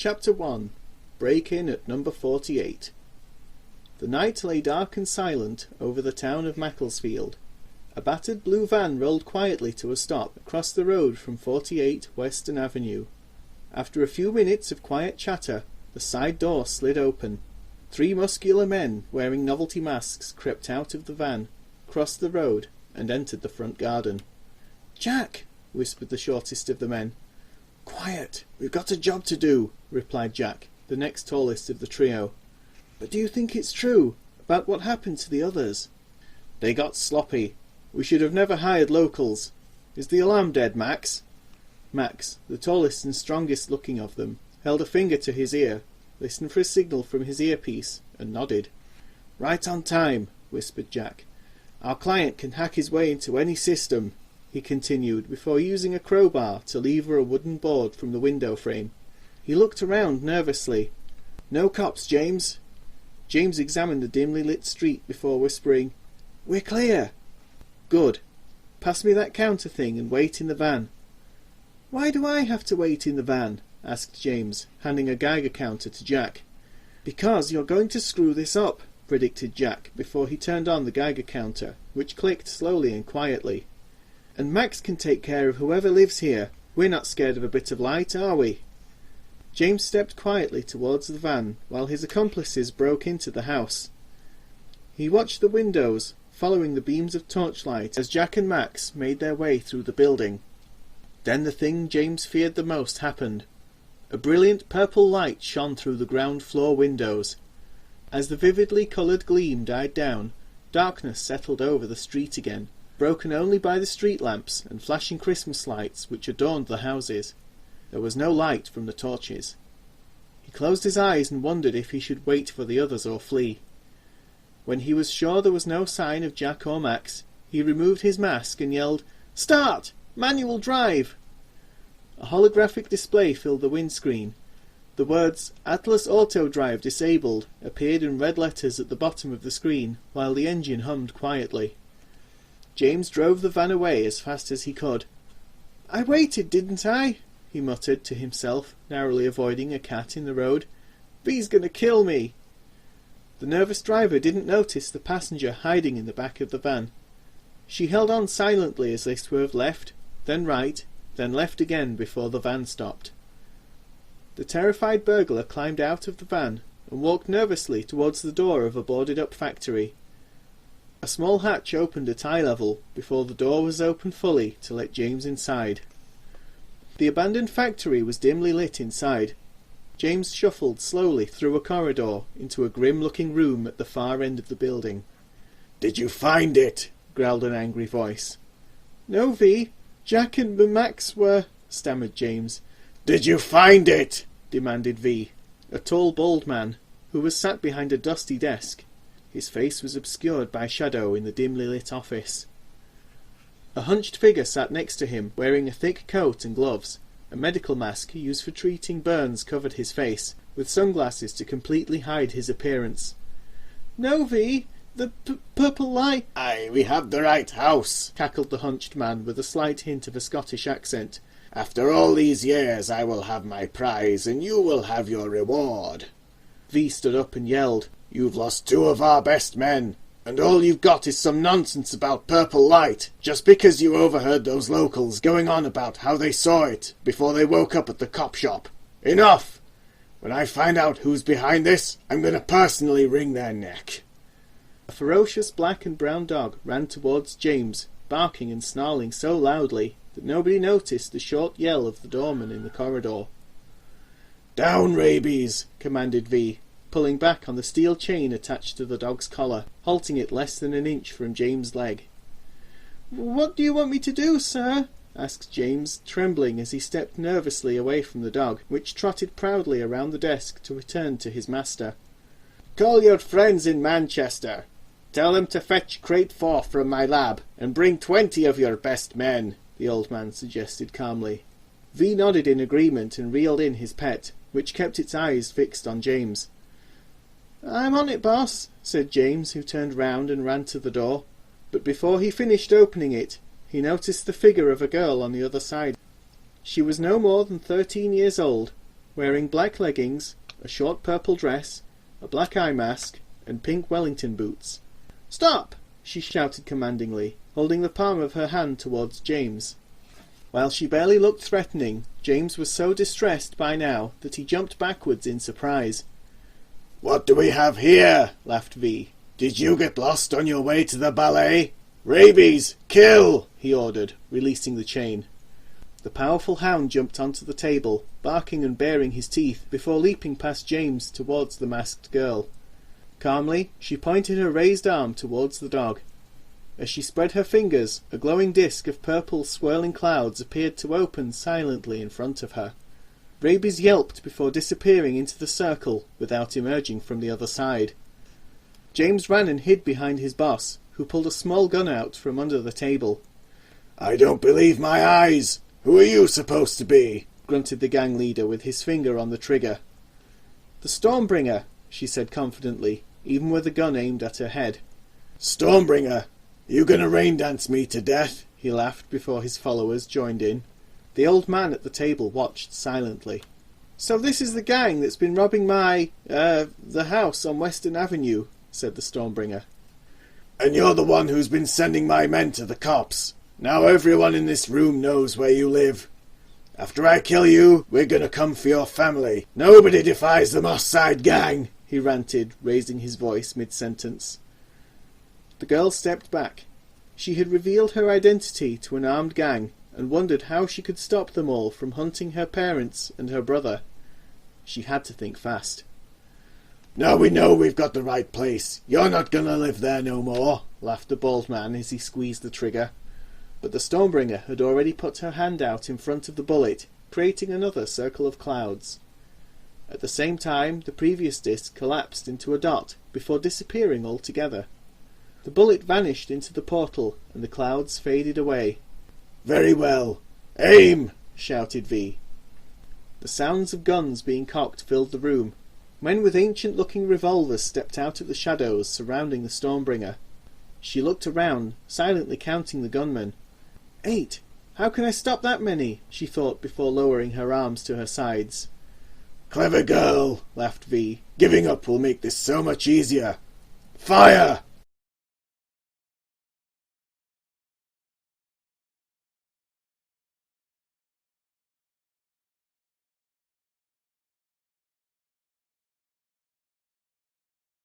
Chapter 1. Break-in at number 48. The night lay dark and silent over the town of Macclesfield. A battered blue van rolled quietly to a stop across the road from 48 Western Avenue. After a few minutes of quiet chatter, the side door slid open. 3 muscular men wearing novelty masks crept out of the van, crossed the road, and entered the front garden. "Jack!" whispered the shortest of the men. "Quiet, we've got a job to do," replied Jack, the next tallest of the trio. "But do you think it's true, about what happened to the others?" "They got sloppy. We should have never hired locals. Is the alarm dead, Max?" Max, the tallest and strongest looking of them, held a finger to his ear, listened for a signal from his earpiece, and nodded. "Right on time," whispered Jack. "Our client can hack his way into any system," he continued, before using a crowbar to lever a wooden board from the window frame. He looked around nervously. "No cops, James." James examined the dimly lit street before whispering, "We're clear." "Good. Pass me that counter thing and wait in the van." "Why do I have to wait in the van?" asked James, handing a Geiger counter to Jack. "Because you're going to screw this up," predicted Jack, before he turned on the Geiger counter, which clicked slowly and quietly. "And Max can take care of whoever lives here. We're not scared of a bit of light, are we?" James stepped quietly towards the van while his accomplices broke into the house. He watched the windows, following the beams of torchlight as Jack and Max made their way through the building. Then the thing James feared the most happened. A brilliant purple light shone through the ground floor windows. As the vividly coloured gleam died down, darkness settled over the street again, broken only by the street lamps and flashing Christmas lights which adorned the houses. There was no light from the torches. He closed his eyes and wondered if he should wait for the others or flee. When he was sure there was no sign of Jack or Max, he removed his mask and yelled, "Start! Manual drive!" A holographic display filled the windscreen. The words "Atlas Auto Drive Disabled" appeared in red letters at the bottom of the screen, while the engine hummed quietly. James drove the van away as fast as he could. "I waited, didn't I?" he muttered to himself, narrowly avoiding a cat in the road. "V's gonna kill me." The nervous driver didn't notice the passenger hiding in the back of the van. She held on silently as they swerved left, then right, then left again before the van stopped. The terrified burglar climbed out of the van and walked nervously towards the door of a boarded-up factory. A small hatch opened at eye level before the door was opened fully to let James inside. The abandoned factory was dimly lit inside. James shuffled slowly through a corridor into a grim-looking room at the far end of the building. "Did you find it?" growled an angry voice. "No, V. Jack and Max were—" stammered James. "Did you find it?" demanded V, a tall, bald man, who was sat behind a dusty desk. His face was obscured by shadow in the dimly lit office. A hunched figure sat next to him, wearing a thick coat and gloves. A medical mask used for treating burns covered his face, with sunglasses to completely hide his appearance. "No, V. The purple light—" "Aye, we have the right house," cackled the hunched man with a slight hint of a Scottish accent. "After all these years I will have my prize, and you will have your reward." V stood up and yelled, "You've lost 2 of our best men, and all you've got is some nonsense about purple light, just because you overheard those locals going on about how they saw it before they woke up at the cop shop. Enough! When I find out who's behind this, I'm going to personally wring their neck." A ferocious black and brown dog ran towards James, barking and snarling so loudly that nobody noticed the short yell of the doorman in the corridor. "Down, Rabies!" commanded V, pulling back on the steel chain attached to the dog's collar, halting it less than an inch from James' leg. "What do you want me to do, sir?" asked James, trembling as he stepped nervously away from the dog, which trotted proudly around the desk to return to his master. "Call your friends in Manchester. Tell them to fetch crate 4 from my lab, and bring 20 of your best men," the old man suggested calmly. V nodded in agreement and reeled in his pet, which kept its eyes fixed on James. "I'm on it, boss," said James, who turned round and ran to the door. But before he finished opening it, he noticed the figure of a girl on the other side. She was no more than 13 years old, wearing black leggings, a short purple dress, a black eye mask, and pink Wellington boots. "Stop!" she shouted commandingly, holding the palm of her hand towards James. While she barely looked threatening, James was so distressed by now that he jumped backwards in surprise. "What do we have here?" laughed V. "Did you get lost on your way to the ballet? Rabies! Kill!" he ordered, releasing the chain. The powerful hound jumped onto the table, barking and baring his teeth, before leaping past James towards the masked girl. Calmly, she pointed her raised arm towards the dog. As she spread her fingers, a glowing disk of purple swirling clouds appeared to open silently in front of her. Rabies yelped before disappearing into the circle without emerging from the other side. James ran and hid behind his boss, who pulled a small gun out from under the table. "I don't believe my eyes! Who are you supposed to be?" grunted the gang leader with his finger on the trigger. "The Stormbringer," she said confidently, even with the gun aimed at her head. "Stormbringer? You gonna rain dance me to death?" he laughed before his followers joined in. The old man at the table watched silently. "So this is the gang that's been robbing the house on Western Avenue," said the Stormbringer. "And you're the one who's been sending my men to the cops. Now everyone in this room knows where you live. After I kill you, we're gonna come for your family. Nobody defies the Moss Side Gang," he ranted, raising his voice mid-sentence. The girl stepped back. She had revealed her identity to an armed gang, and wondered how she could stop them all from hunting her parents and her brother. She had to think fast. "Now we know we've got the right place. You're not gonna live there no more," laughed the bald man as he squeezed the trigger. But the Stormbringer had already put her hand out in front of the bullet, creating another circle of clouds. At the same time, the previous disc collapsed into a dot before disappearing altogether. The bullet vanished into the portal, and the clouds faded away. "Very well. Aim!" shouted V. The sounds of guns being cocked filled the room. Men with ancient-looking revolvers stepped out of the shadows surrounding the Stormbringer. She looked around, silently counting the gunmen. 8! How can I stop that many? She thought before lowering her arms to her sides. "Clever girl," laughed V. "Giving up will make this so much easier. Fire!"